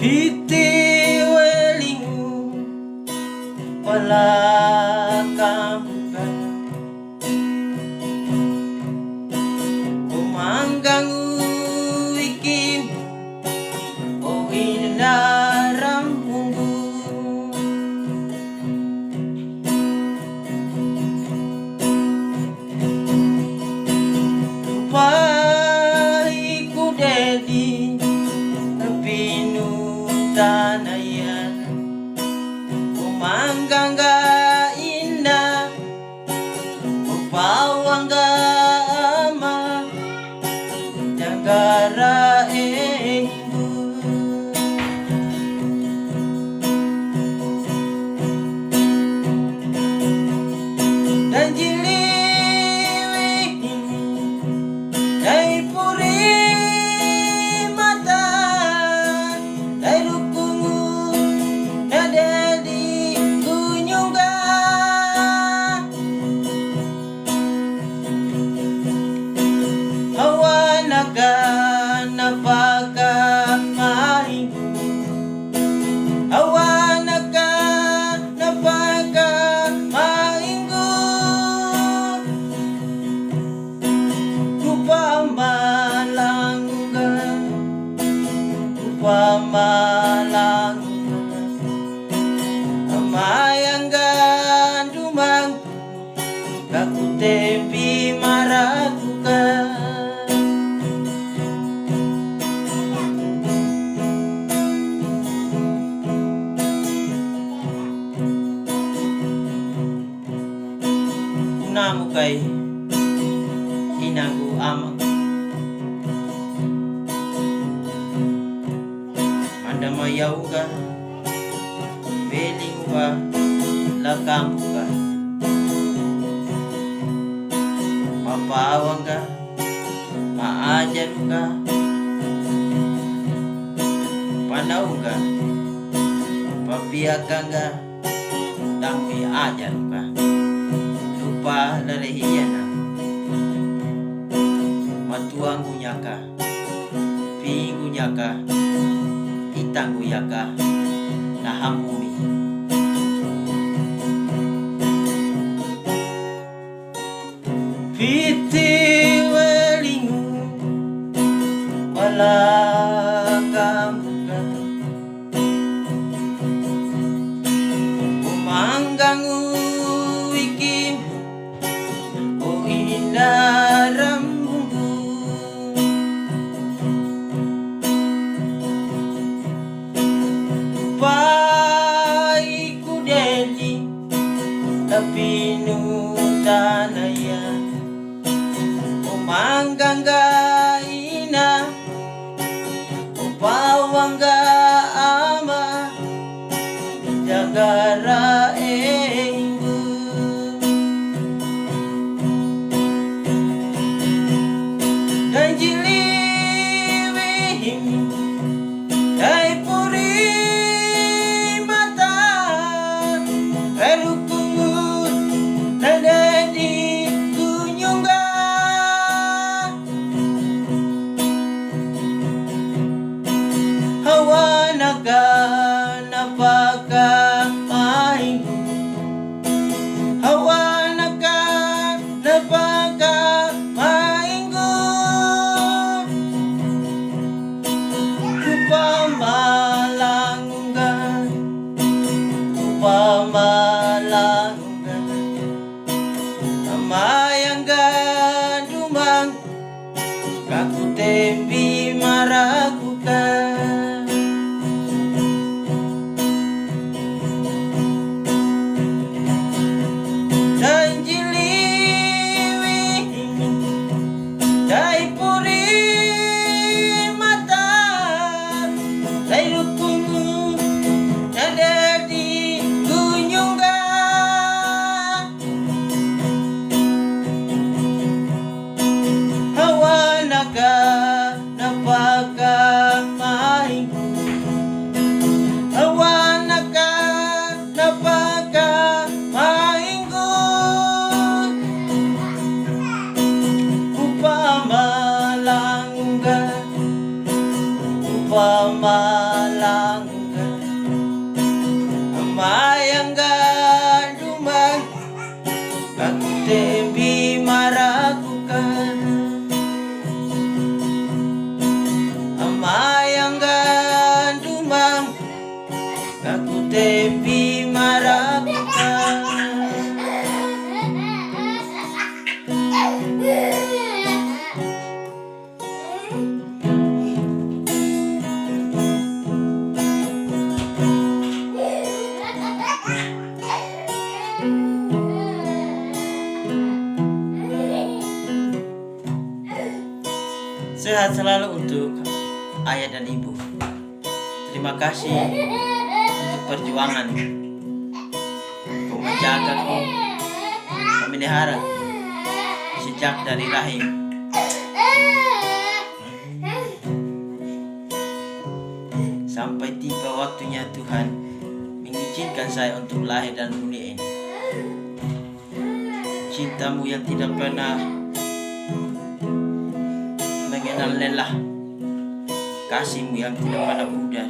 Hiti welingu palakamukan umanggangu ikim o inaramunggu Lupai ku dedi tanayan umanggang ga indah upawang ga ama negara ibu dan jiliwih dai puri mata dai rukungu nada di kunyungga hawa naga napaga mahingu hawa naga napaga mahingu Pamalangan amayang gandumang kaku tepi maragukan kunamu kay inangku amang Mayaw ka, feeling ka, lakam ka Mapawang ka, maajan ka Panaw ka, pabiyakan ka Dang ajan ka Lupa lalahiyan na Matuang gunya ka Pingunya ka Itanggu yaka nahamumi Fiti welingu palakamukan umanggangu ikim o inaram Pai ku dedi tapi tanayan umanggang ga ina upawang ga ama jagara enggu dan jiliwih dai puri Hawa pamalanggan amayang ganduman aku tembi maragukan amayang ganduman aku tembi maragukan. Sehat selalu untuk ayah dan ibu. Terima kasih untuk perjuanganmu. Kau menjagaku, memelihara sejak dari rahim. Sampai tiba waktunya Tuhan mengizinkan saya untuk lahir dan dunia ini. Cintamu yang tidak pernah mengenal lelah, kasihmu yang tidak pernah pudar.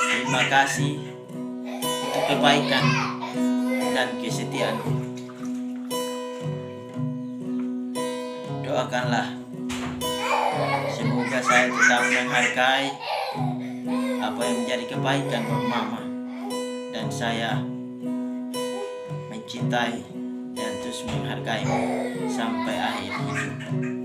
Terima kasih untuk kebaikan dan kesetiaanmu. Doakanlah semoga saya tetap menghargai apa yang menjadi kebaikan buat mama, dan saya mencintai dan terus menghargaimu sampai akhir hidup.